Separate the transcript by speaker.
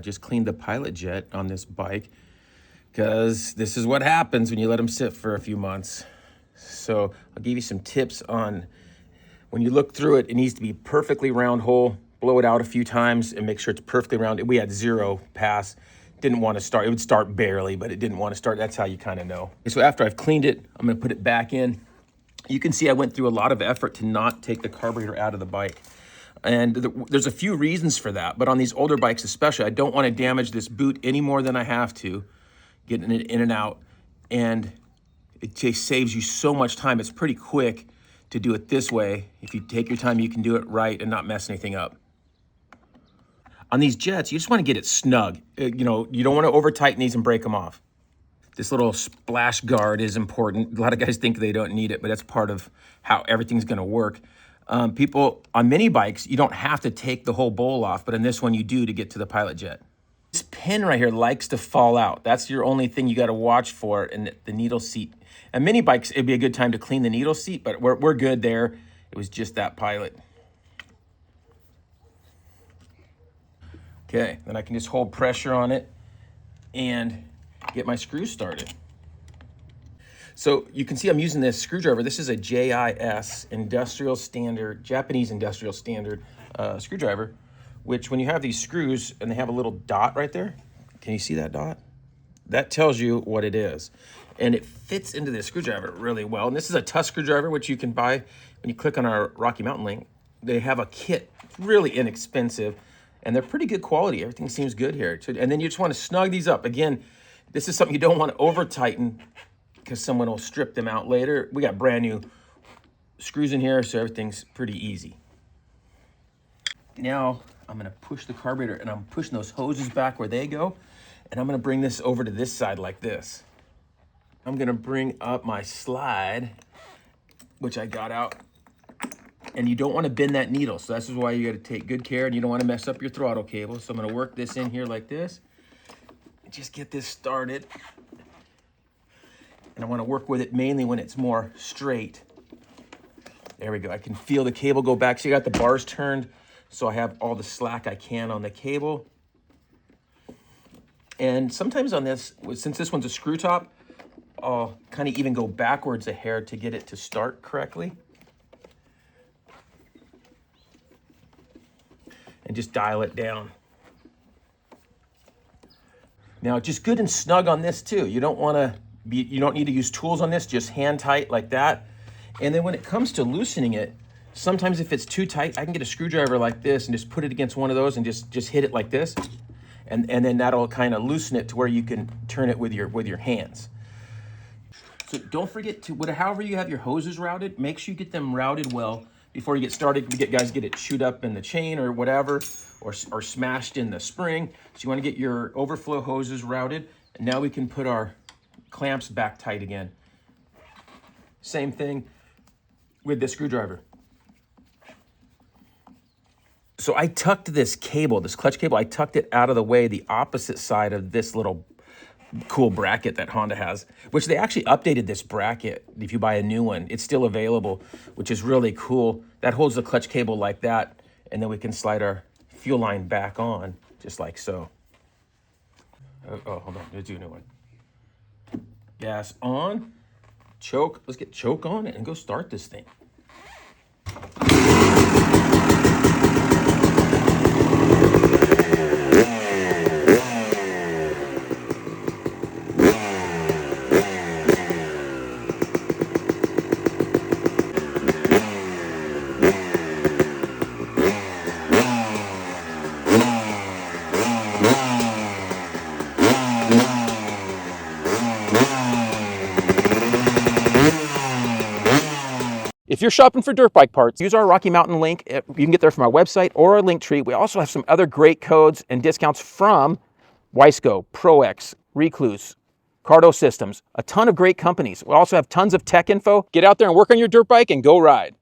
Speaker 1: Just cleaned the pilot jet on this bike because this is what happens when you let them sit for a few months. So I'll give you some tips on when you look through it. It needs to be perfectly round hole. Blow it out a few times and make sure it's perfectly round. We had 0 pass. Didn't want to start. It would start barely, but it didn't want to start. That's how you kind of know. So after I've cleaned it, I'm going to put it back in. You can see I went through a lot of effort to not take the carburetor out of the bike. And there's a few reasons for that, but on these older bikes especially, I don't want to damage this boot any more than I have to, getting it in and out. And it just saves you so much time. It's pretty quick to do it this way. If you take your time, you can do it right and not mess anything up. On these jets, you just want to get it snug. You don't want to over tighten these and break them off. This little splash guard is important. A lot of guys think they don't need it, but that's part of how everything's going to work. People on mini bikes, you don't have to take the whole bowl off, but in this one you do to get to the pilot jet. This pin right here likes to fall out. That's your only thing you got to watch for in the needle seat. And mini bikes, it'd be a good time to clean the needle seat, but we're good there. It was just that pilot. Okay, then I can just hold pressure on it and get my screws started. So you can see I'm using this screwdriver. This is a JIS industrial standard, Japanese industrial standard screwdriver, which when you have these screws and they have a little dot right there, can you see that dot? That tells you what it is. And it fits into the screwdriver really well. And this is a Tusk screwdriver, which you can buy when you click on our Rocky Mountain link. They have a kit, really inexpensive, and they're pretty good quality. Everything seems good here. And then you just want to snug these up. Again, this is something you don't want to over tighten because someone will strip them out later. We got brand new screws in here, so everything's pretty easy. Now I'm gonna push the carburetor and I'm pushing those hoses back where they go. And I'm gonna bring this over to this side like this. I'm gonna bring up my slide, which I got out. And you don't want to bend that needle. So this is why you got to take good care, and you don't want to mess up your throttle cable. So I'm going to work this in here like this. Just get this started. And I want to work with it mainly when it's more straight. There we go. I can feel the cable go back. So you got the bars turned. So I have all the slack I can on the cable. And sometimes on this, since this one's a screw top, I'll kind of even go backwards a hair to get it to start correctly. And just dial it down. Now, just good and snug on this too. You don't need to use tools on this, just hand tight like that. And then when it comes to loosening it, sometimes if it's too tight, I can get a screwdriver like this and just put it against one of those and just hit it like this. And then that'll kind of loosen it to where you can turn it with your hands. So don't forget to, however you have your hoses routed, make sure you get them routed well before you get started. Guys get it chewed up in the chain or whatever, or smashed in the spring. So you want to get your overflow hoses routed. And now we can put our clamps back tight again. Same thing with the screwdriver. So I tucked this cable, this clutch cable, I tucked it out of the way, the opposite side of this little cool bracket that Honda has, which they actually updated this bracket. If you buy a new one, it's still available, which is really cool. That holds the clutch cable like that, and then we can slide our fuel line back on, just like so. Oh, hold on, let's do a new one. Gas on, choke. Let's get choke on it and go start this thing. If you're shopping for dirt bike parts, use our Rocky Mountain link. You can get there from our website or our link tree. We also have some other great codes and discounts from Wiseco, ProX, Recluse, Cardo Systems, a ton of great companies. We also have tons of tech info. Get out there and work on your dirt bike and go ride.